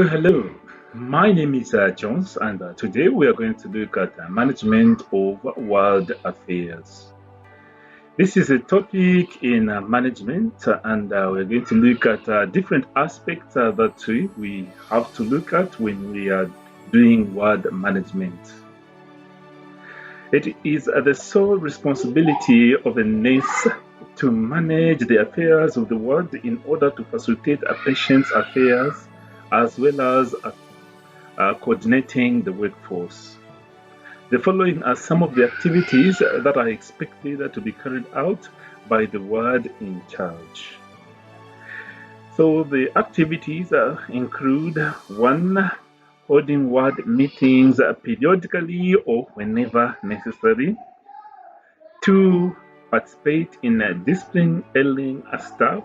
Hello, my name is Jones, and today we are going to look at management of world affairs. This is a topic in management, and we're going to look at different aspects that we have to look at when we are doing world management. It is the sole responsibility of a nation to manage the affairs of the world in order to facilitate a patient's affairs as well as coordinating the workforce. The following are some of the activities that are expected to be carried out by the ward in charge. So the activities include 1. Holding ward meetings periodically or whenever necessary. 2. Participate in disciplining staff.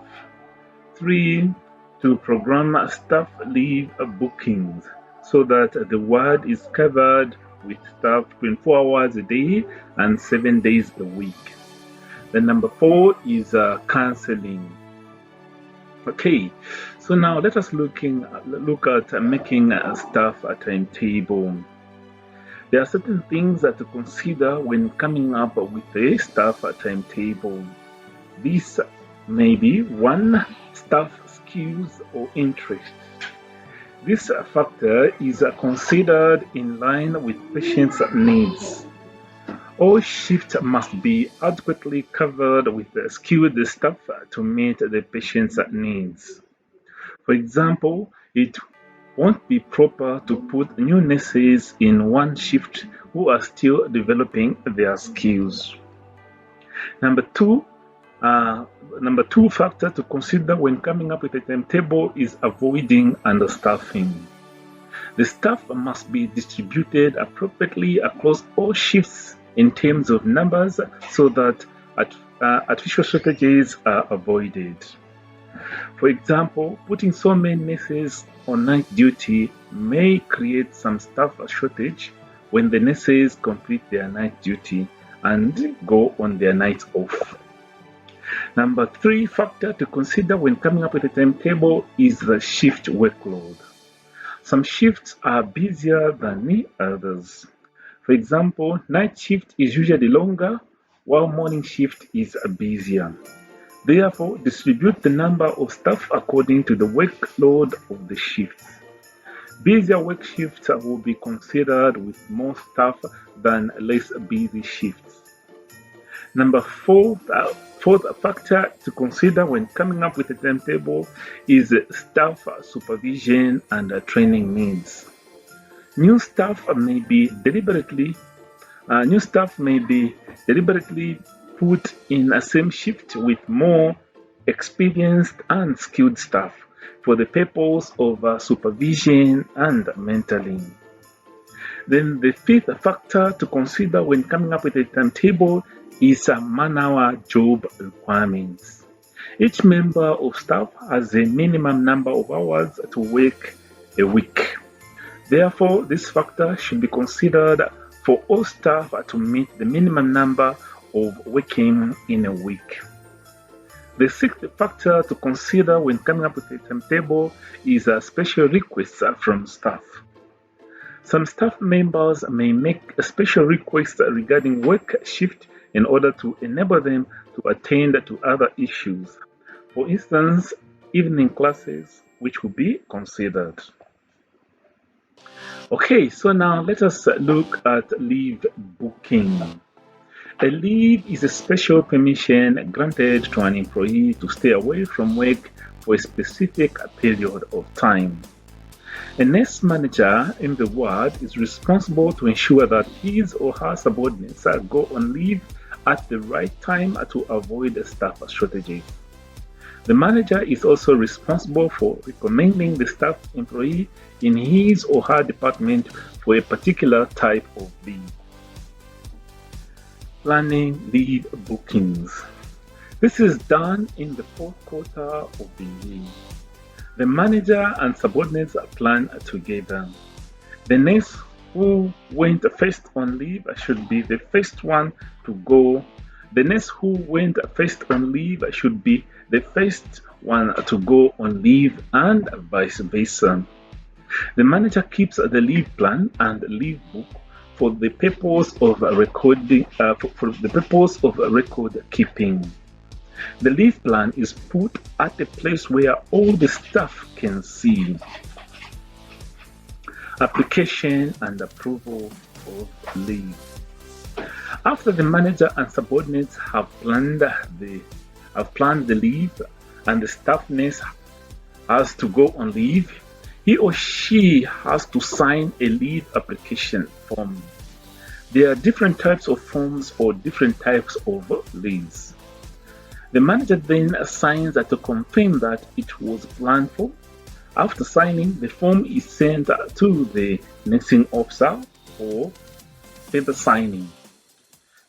3. To program staff leave bookings so that the ward is covered with staff 24 hours a day and 7 days a week. Then number 4 is counseling. Okay, so now let us look at making a staff a timetable. There are certain things to consider when coming up with a staff timetable. These may be 1. Staff skills or interests. This factor is considered in line with patients' needs. All shifts must be adequately covered with skilled staff to meet the patient's needs. For example, it won't be proper to put new nurses in one shift who are still developing their skills. Number two factor to consider when coming up with a timetable is avoiding understaffing. The staff must be distributed appropriately across all shifts in terms of numbers so that artificial shortages are avoided. For example, putting so many nurses on night duty may create some staff shortage when the nurses complete their night duty and go on their night off. Number 3 factor to consider when coming up with a timetable is the shift workload. Some shifts are busier than others. For example, night shift is usually longer while morning shift is busier. Therefore, distribute the number of staff according to the workload of the shifts. Busier work shifts will be considered with more staff than less busy shifts. Number 4, fourth factor to consider when coming up with a timetable is staff supervision and training needs. New staff may be deliberately put in a same shift with more experienced and skilled staff for the purpose of supervision and mentoring. Then the 5th factor to consider when coming up with a timetable is man-hour job requirements. Each member of staff has a minimum number of hours to work a week. Therefore, this factor should be considered for all staff to meet the minimum number of working in a week. The 6th factor to consider when coming up with a timetable is a special request from staff. Some staff members may make a special request regarding work shift in order to enable them to attend to other issues. For instance, evening classes, which will be considered. Okay, so now let us look at leave booking. A leave is a special permission granted to an employee to stay away from work for a specific period of time. A nurse manager in the ward is responsible to ensure that his or her subordinates go on leave at the right time to avoid staff shortages. The manager is also responsible for recommending the staff employee in his or her department for a particular type of leave. Planning leave bookings. This is done in the fourth quarter of the year. The manager and subordinates plan together. The nurse who went first on leave should be the first one to go. The nurse who went first on leave should be the first one to go on leave, and vice versa. The manager keeps the leave plan and leave book for the purpose of recording, for the purpose of record keeping. The leave plan is put at a place where all the staff can see. Application and approval of leave. After the manager and subordinates have planned the leave and the staff nurse has to go on leave, he or she has to sign a leave application form. There are different types of forms for different types of leaves. The manager then signs to confirm that it was planned for. After signing, the form is sent to the nursing officer for paper signing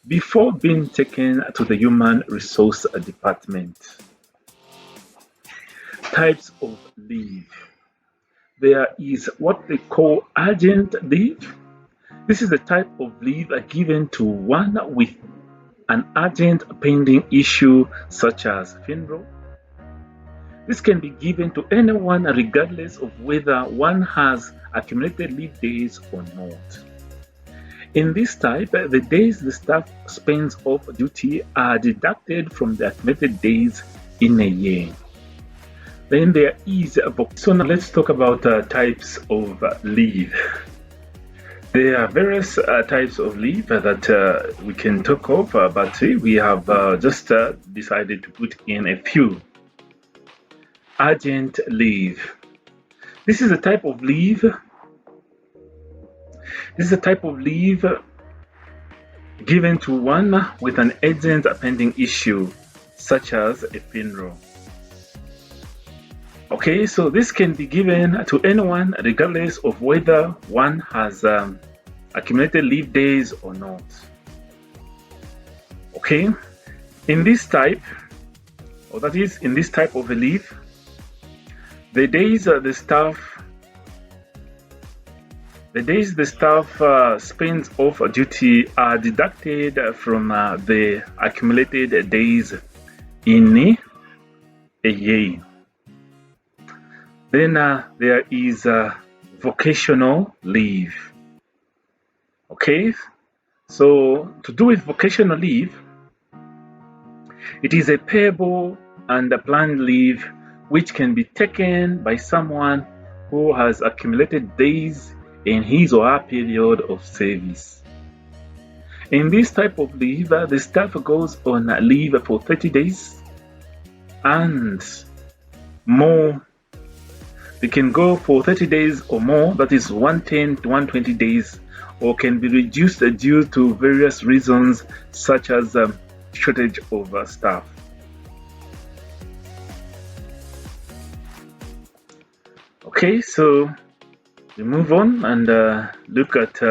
before being taken to the human resource department. Types of leave. There is what they call urgent leave. This is the type of leave given to one with an urgent pending issue such as funeral. This can be given to anyone regardless of whether one has accumulated leave days or not. In this type, the days the staff spends off duty are deducted from the accumulated days in a year. Then there is so now let's talk about types of leave. There are various types of leave that we can talk of, but we have just decided to put in a few. Urgent leave. This is a type of leave. This is a type of leave given to one with an urgent pending issue, such as a funeral. Okay, so this can be given to anyone regardless of whether one has accumulated leave days or not. Okay, in this type, or that is in this type of a leave, the days the staff spends off duty are deducted from the accumulated days in a year. Then there is vocational leave. Okay, so to do with vocational leave, it is a payable and a planned leave which can be taken by someone who has accumulated days in his or her period of service. In this type of leave, the staff goes on leave for 30 days and more. They can go for 30 days or more, that is 110 to 120 days, or can be reduced due to various reasons such as shortage of staff. Okay, so we move on and look at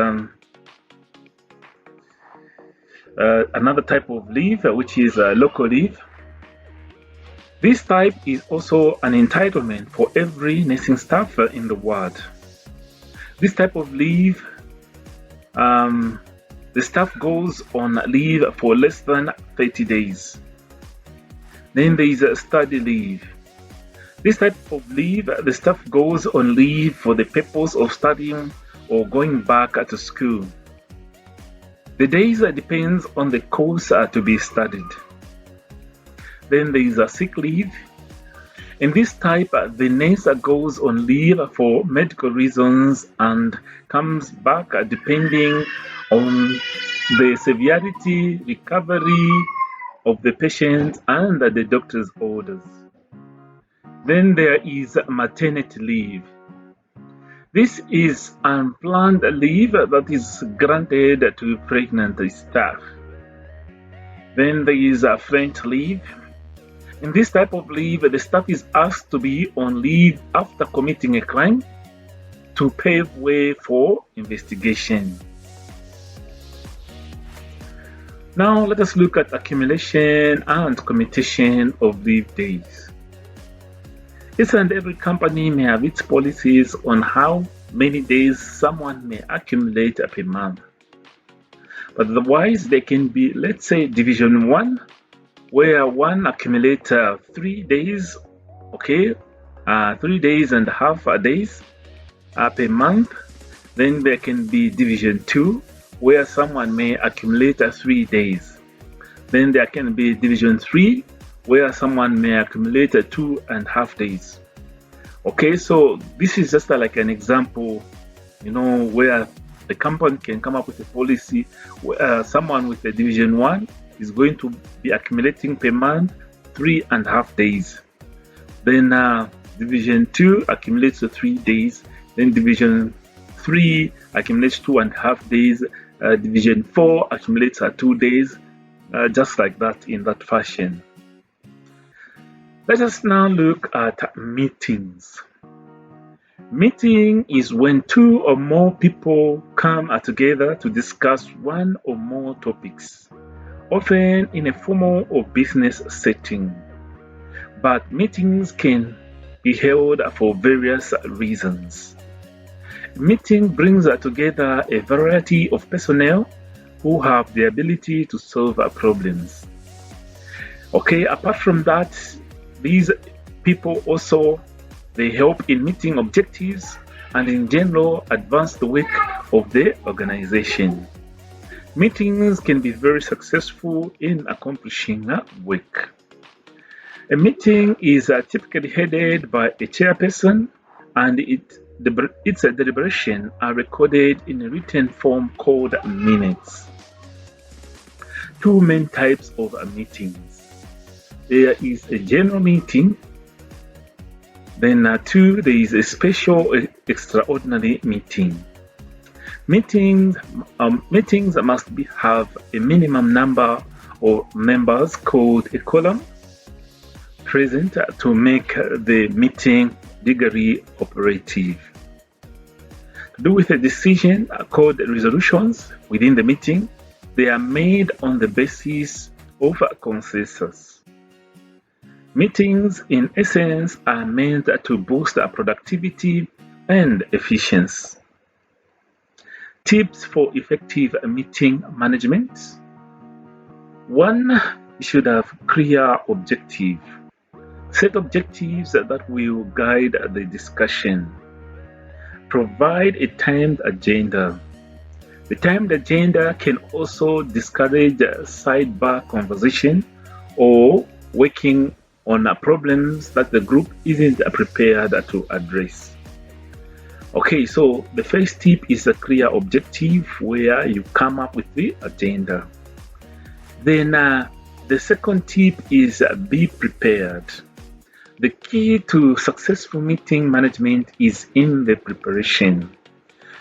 another type of leave, which is local leave. This type is also an entitlement for every nursing staff in the world. This type of leave, the staff goes on leave for less than 30 days. Then there is a study leave. This type of leave, the staff goes on leave for the purpose of studying or going back to school. The days depends on the course to be studied. Then there is a sick leave. In this type, the nurse goes on leave for medical reasons and comes back depending on the severity, recovery of the patient and the doctor's orders. Then there is maternity leave. This is unplanned leave that is granted to pregnant staff. Then there is a French leave. In this type of leave, the staff is asked to be on leave after committing a crime to pave way for investigation. Now let us look at accumulation and commutation of leave days. Each and every company may have its policies on how many days someone may accumulate per month. But otherwise, there can be, let's say, division 1, where one accumulates 3 days, okay, 3 days and a half days. per month. Then there can be division 2, where someone may accumulate 3 days. Then there can be division 3, where someone may accumulate 2.5 days. Okay, so this is just like an example, where the company can come up with a policy where someone with a division 1 is going to be accumulating per month 3.5 days. Then division 2 accumulates 3 days. Then division 3 accumulates 2.5 days. Division 4 accumulates 2 days. Just like that, in that fashion. Let us now look at meetings. Meeting is when 2 or more people come together to discuss one or more topics, often in a formal or business setting. But meetings can be held for various reasons. A meeting brings together a variety of personnel who have the ability to solve problems. Okay, apart from that, these people also they help in meeting objectives and in general advance the work of the organization. Meetings can be very successful in accomplishing work. A meeting is typically headed by a chairperson, and its deliberations are recorded in a written form called minutes. 2 main types of meetings. There is a general meeting. Then 2, there is a special extraordinary meeting. Meetings must have a minimum number of members called a quorum present to make the meeting legally operative. To do with a decision called resolutions within the meeting, they are made on the basis of consensus. Meetings, in essence, are meant to boost productivity and efficiency. Tips for effective meeting management. 1, you should have clear objectives. Set objectives that will guide the discussion. Provide a timed agenda. The timed agenda can also discourage sidebar conversation or working on problems that the group isn't prepared to address. Okay, so the first tip is a clear objective where you come up with the agenda. Then the second tip is be prepared. The key to successful meeting management is in the preparation.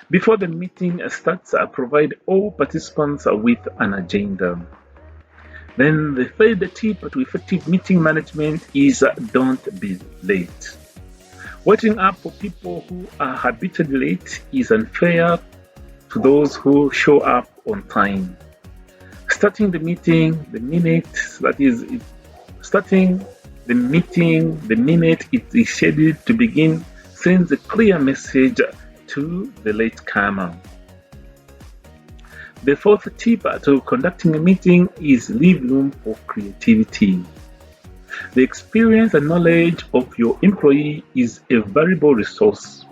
Before the meeting starts, provide all participants with an agenda. Then the third tip to effective meeting management is don't be late. Waiting up for people who are habitually late is unfair to those who show up on time. Starting the meeting the minute it is scheduled to begin sends a clear message to the latecomer. The fourth tip to conducting a meeting is leave room for creativity. The experience and knowledge of your employee is a valuable resource.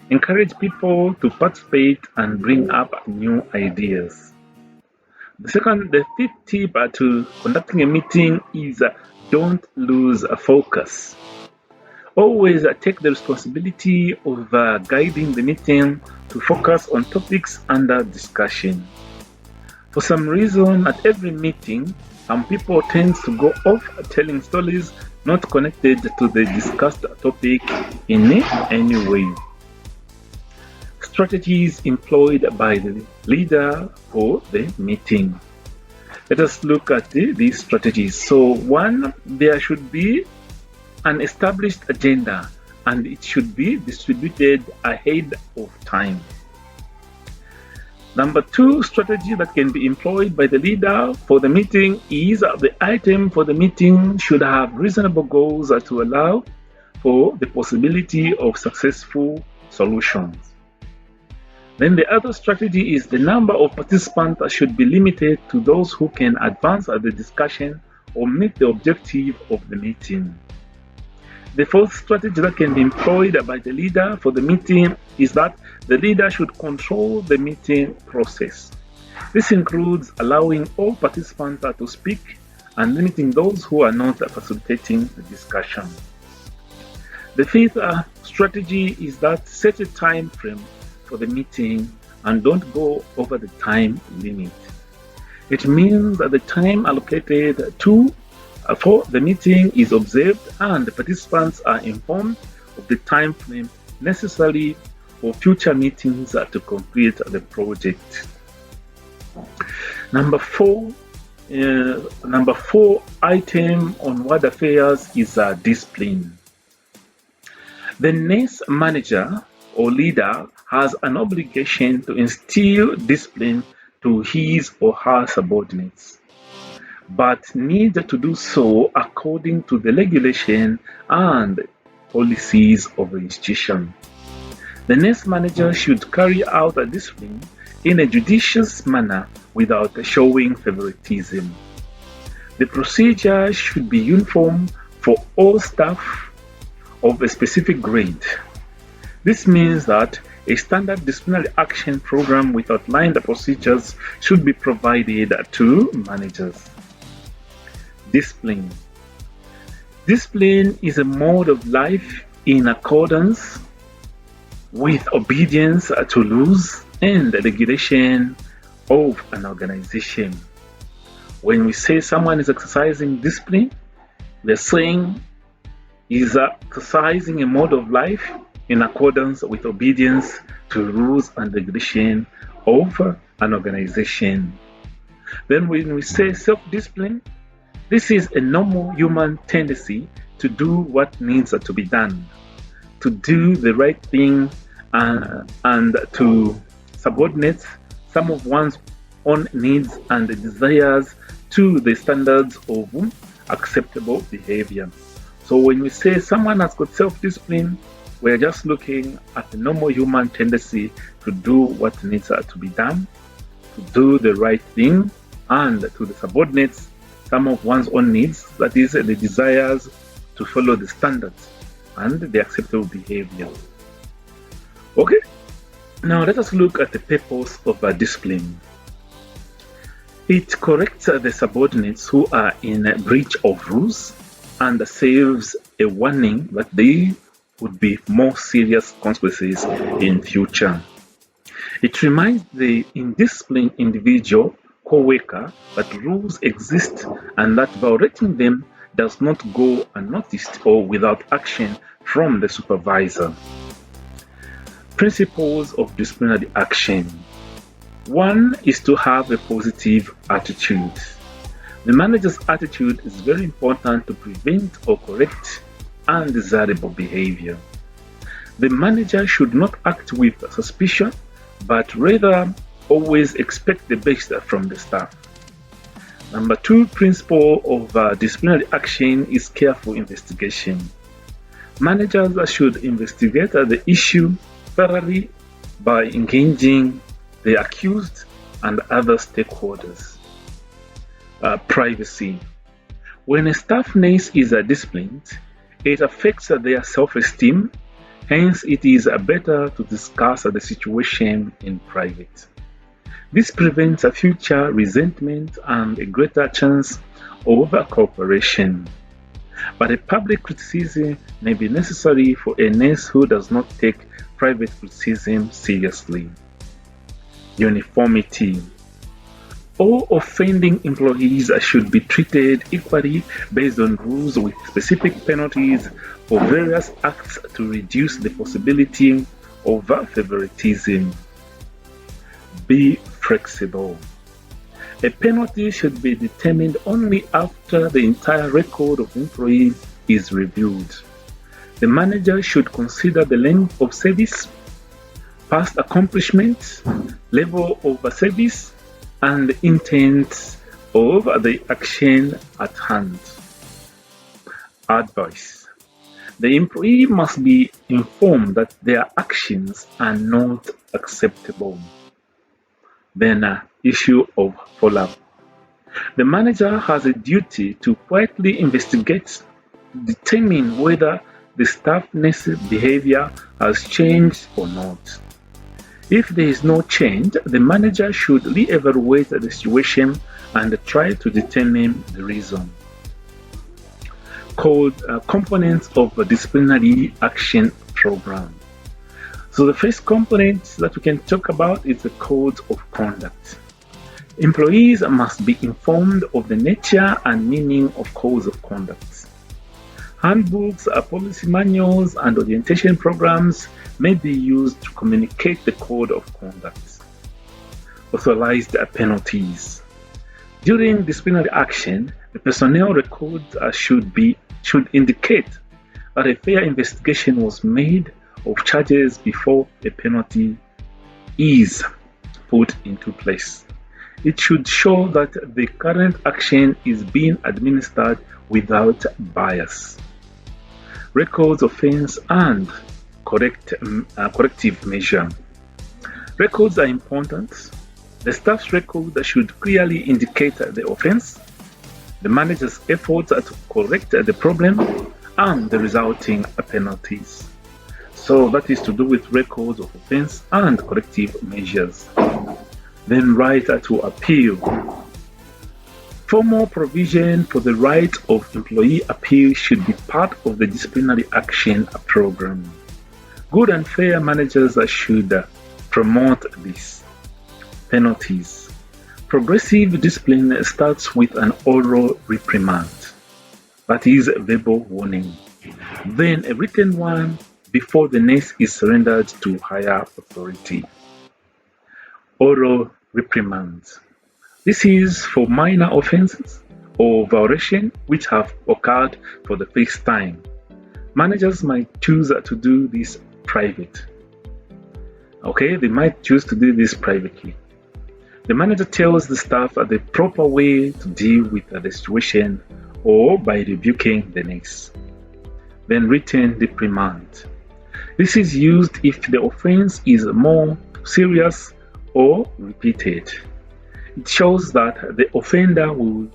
Encourage people to participate and bring up new ideas. The fifth tip to conducting a meeting is don't lose focus. Always take the responsibility of guiding the meeting to focus on topics under discussion. For some reason, at every meeting, some people tend to go off telling stories not connected to the discussed topic in any way. Strategies employed by the leader for the meeting. Let us look at these strategies. So 1, there should be an established agenda and it should be distributed ahead of time. Number 2, strategy that can be employed by the leader for the meeting is the item for the meeting should have reasonable goals to allow for the possibility of successful solutions. Then the other strategy is the number of participants should be limited to those who can advance the discussion or meet the objective of the meeting. The fourth strategy that can be employed by the leader for the meeting is that the leader should control the meeting process. This includes allowing all participants to speak and limiting those who are not facilitating the discussion. The fifth strategy is that set a time frame for the meeting and don't go over the time limit. It means that the time allocated for the meeting is observed and the participants are informed of the time frame necessary for future meetings to complete the project. Number four item on ward affairs is discipline. The next manager or leader has an obligation to instill discipline to his or her subordinates, but need to do so according to the regulation and policies of the institution. The next manager should carry out a discipline in a judicious manner without showing favoritism. The procedure should be uniform for all staff of a specific grade. This means that a standard disciplinary action program with outlined procedures should be provided to managers. Discipline. Discipline is a mode of life in accordance with obedience to rules and the regulation of an organization. When we say someone is exercising discipline, we're saying is exercising a mode of life in accordance with obedience to rules and regulation of an organization. Then when we say self-discipline, this is a normal human tendency to do what needs to be done, to do the right thing and to subordinate some of one's own needs and desires to the standards of acceptable behavior. So when we say someone has got self-discipline, we're just looking at the normal human tendency to do what needs to be done, to do the right thing, and to the subordinates some of one's own needs, that is, the desires to follow the standards and the acceptable behavior. Okay, now let us look at the purpose of discipline. It corrects the subordinates who are in breach of rules and saves a warning that there would be more serious consequences in future. It reminds the indisciplined individual co-worker that rules exist and that violating them does not go unnoticed or without action from the supervisor. Principles of disciplinary action. 1 is to have a positive attitude. The manager's attitude is very important to prevent or correct undesirable behavior. The manager should not act with suspicion, but rather always expect the best from the staff. Number 2 principle of disciplinary action is careful investigation. Managers should investigate the issue thoroughly by engaging the accused and other stakeholders. Privacy. When a staff nurse is disciplined, it affects their self-esteem, hence it is better to discuss the situation in private. This prevents a future resentment and a greater chance of cooperation. But a public criticism may be necessary for a nurse who does not take private criticism seriously. Uniformity. All offending employees should be treated equally based on rules with specific penalties for various acts to reduce the possibility of favoritism. Be flexible. A penalty should be determined only after the entire record of the employee is reviewed. The manager should consider the length of service, past accomplishments, level of service, and the intent of the action at hand. Advice. The employee must be informed that their actions are not acceptable. Then, issue of follow-up. The manager has a duty to quietly investigate to determine whether the staff's behavior has changed or not. If there is no change, the manager should re-evaluate the situation and try to determine the reason. Called components of a disciplinary action program. So the first component that we can talk about is the code of conduct. Employees must be informed of the nature and meaning of codes of conduct. Handbooks, policy manuals, and orientation programs may be used to communicate the code of conduct. Authorized penalties. During disciplinary action, the personnel records should indicate that a fair investigation was made of charges before a penalty is put into place. It should show that the current action is being administered without bias. Records offense and corrective measure. Records are important. The staff's record should clearly indicate the offense, the manager's efforts to correct the problem, and the resulting penalties. So that is to do with records of offense and corrective measures. Then right to appeal. Formal provision for the right of employee appeal should be part of the disciplinary action program. Good and fair managers should promote this. Penalties. Progressive discipline starts with an oral reprimand, that is, verbal warning, then a written one before the next is surrendered to higher authority. Oral reprimands. This is for minor offenses or violations which have occurred for the first time. Managers might choose to do this private. They might choose to do this privately. The manager tells the staff the proper way to deal with the situation or by rebuking the next. Then written reprimand. This is used if the offense is more serious or repeated. It shows that the offender will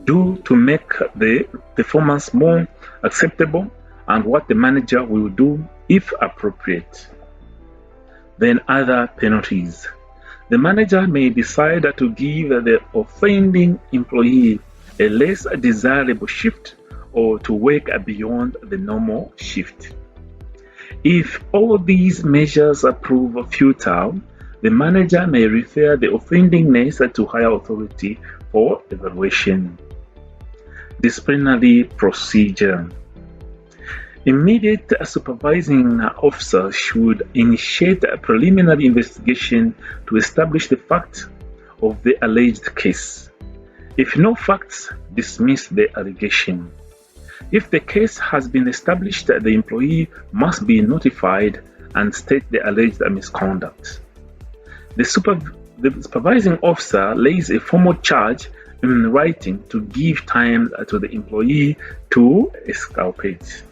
do to make the performance more acceptable and what the manager will do if appropriate. Then other penalties. The manager may decide to give the offending employee a less desirable shift or to work beyond the normal shift. If all these measures prove futile, the manager may refer the offending nurse to higher authority for evaluation. Disciplinary procedure. Immediate supervising officer should initiate a preliminary investigation to establish the fact of the alleged case. If no facts, dismiss the allegation. If the case has been established, the employee must be notified and state the alleged misconduct. The supervising officer lays a formal charge in writing to give time to the employee to exculpate.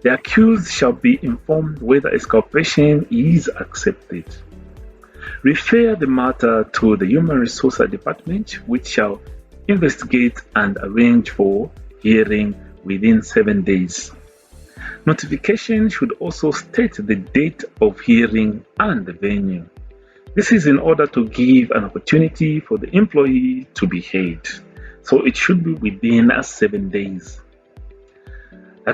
The accused shall be informed whether exculpation is accepted. Refer the matter to the Human Resources Department, which shall investigate and arrange for hearing within 7 days. Notification should also state the date of hearing and the venue. This is in order to give an opportunity for the employee to be heard. So it should be within 7 days. The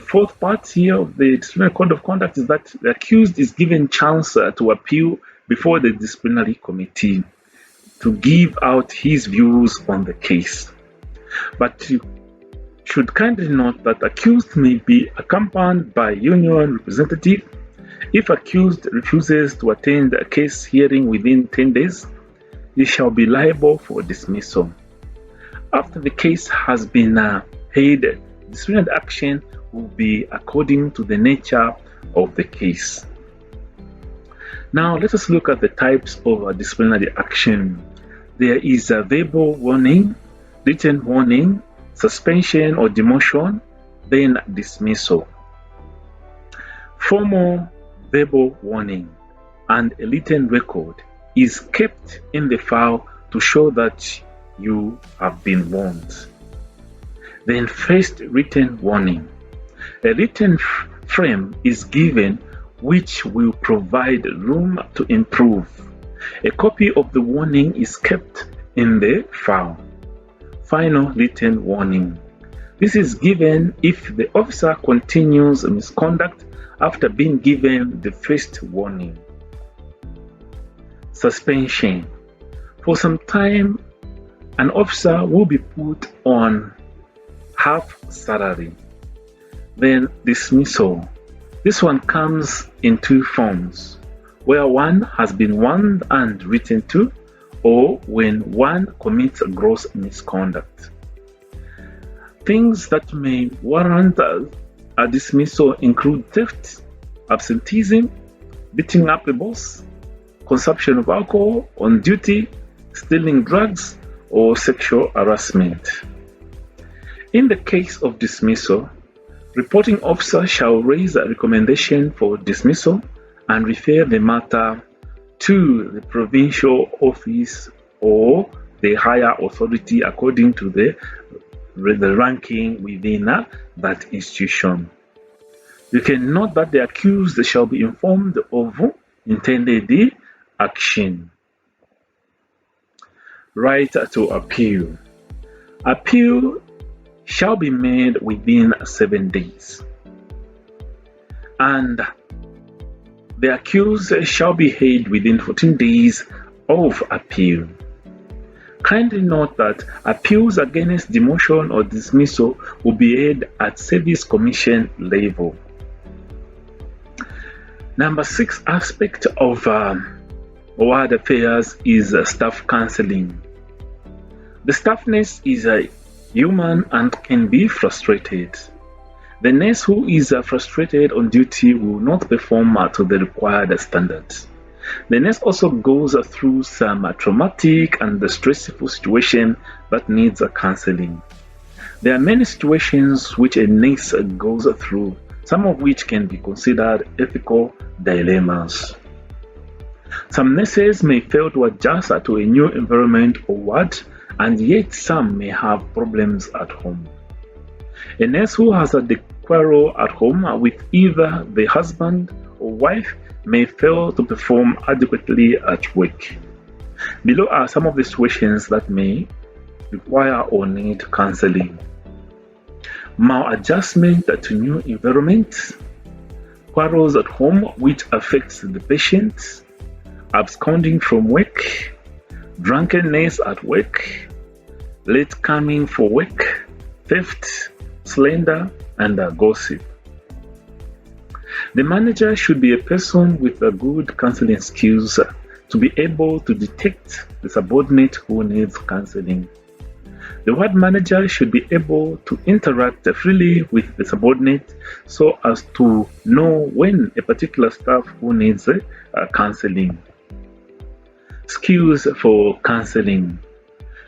fourth part here of the disciplinary code of conduct is that the accused is given chance to appeal before the disciplinary committee to give out his views on the case. But you should kindly note that accused may be accompanied by union representative. If accused refuses to attend a case hearing within 10 days, he shall be liable for dismissal. After the case has been heard, disciplinary action will be according to the nature of the case. Now let us look at the types of disciplinary action. There is a verbal warning, written warning, suspension or demotion, then dismissal. Formal verbal warning and a written record is kept in the file to show that you have been warned. Then first written warning. A written frame is given which will provide room to improve. A copy of the warning is kept in the file. Final written warning. This is given if the officer continues misconduct after being given the first warning. Suspension. For some time, an officer will be put on half salary. Then dismissal. This one comes in two forms, where one has been warned and written to, or when one commits gross misconduct. Things that may warrant a dismissal include theft, absenteeism, beating up a boss, consumption of alcohol on duty, stealing drugs, or sexual harassment. In the case of dismissal, reporting officer shall raise a recommendation for dismissal and refer the matter to the provincial office or the higher authority according to the ranking within that institution. You can note that the accused shall be informed of intended action. Right to appeal. Appeal shall be made within 7 days, and the accused shall be heard within 14 days of appeal. Kindly note that appeals against demotion or dismissal will be heard at Service Commission level. Number 6 aspect of ward affairs is staff counseling. The staff nurse is human and can be frustrated. The nurse who is frustrated on duty will not perform to the required standards. The nurse also goes through some traumatic and stressful situation that needs counseling. There are many situations which a nurse goes through, some of which can be considered ethical dilemmas. Some nurses may fail to adjust to a new environment or ward, and yet some may have problems at home. A nurse who has a quarrel at home with either the husband or wife may fail to perform adequately at work. Below are some of the situations that may require or need counseling. Maladjustment to new environment, quarrels at home which affects the patient, absconding from work, drunkenness at work, late coming for work, theft, slander, and gossip. The manager should be a person with a good counseling skills to be able to detect the subordinate who needs counseling. The ward manager should be able to interact freely with the subordinate so as to know when a particular staff who needs counseling. Skills for counseling.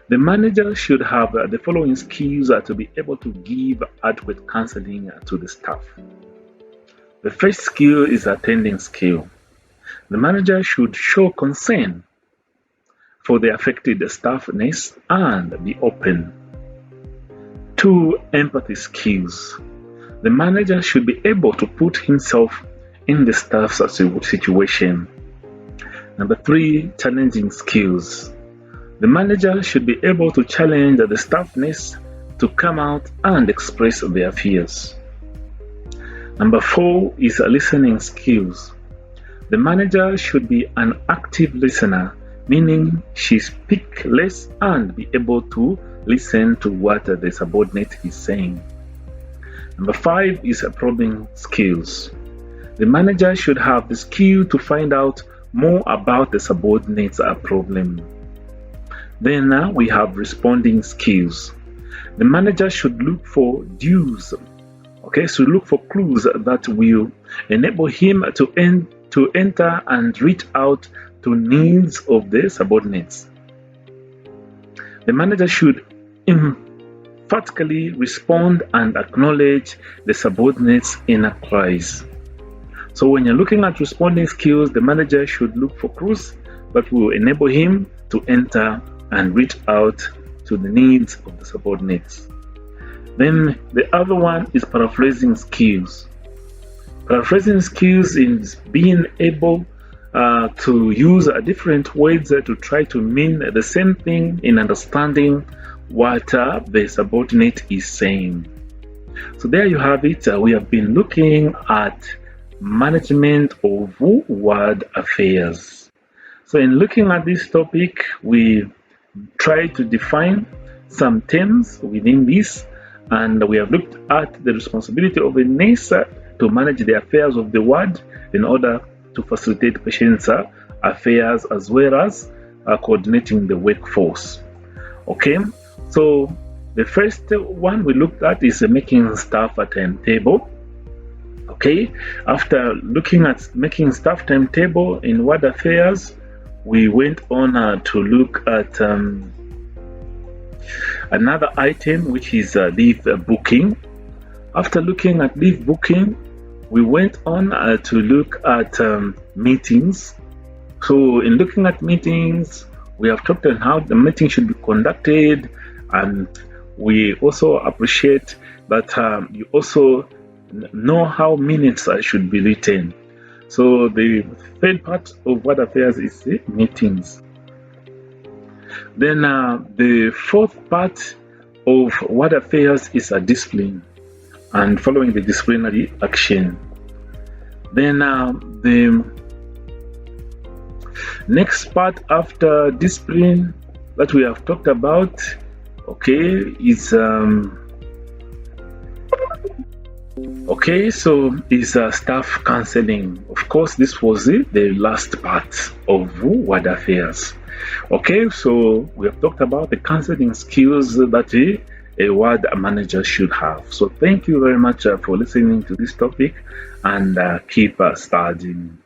The manager should have the following skills to be able to give adequate counseling to the staff. The first skill is attending skill. The manager should show concern for the affected staff nurse and be open. 2. Empathy skills. The manager should be able to put himself in the staff's situation. Number 3. Challenging skills. The manager should be able to challenge the staff nurse to come out and express their fears. Number 4 is listening skills. The manager should be an active listener, meaning she speaks less and be able to listen to what the subordinate is saying. Number 5 is probing skills. The manager should have the skill to find out more about the subordinate's problem. Then we have responding skills. The manager should look for clues. So look for clues that will enable him to enter and reach out to needs of the subordinates. The manager should emphatically respond and acknowledge the subordinates' inner cries. So when you're looking at responding skills, the manager should look for clues that will enable him to enter and reach out to the needs of the subordinates. Then the other one is paraphrasing skills. Paraphrasing skills is being able to use different words to try to mean the same thing in understanding what the subordinate is saying. So there you have it. We have been looking at management of word affairs. So in looking at this topic, we try to define some terms within this, and we have looked at the responsibility of a nurse to manage the affairs of the ward in order to facilitate patients' affairs as well as coordinating the workforce. Okay, so the first one we looked at is making staff a timetable. Okay, after looking at making staff timetable in ward affairs, we went on to look at another item, which is leave booking. After looking at leave booking, we went on to look at meetings. So in looking at meetings, we have talked on how the meeting should be conducted, and we also appreciate that you also know how minutes should be written. So the third part of word affairs is the meetings. Then the fourth part of word affairs is a discipline and following the disciplinary action. Then the next part after discipline that we have talked about, okay, is staff counseling. Of course, this was the last part of word affairs. Okay, so we have talked about the counseling skills that a ward manager should have. So thank you very much for listening to this topic, and keep studying.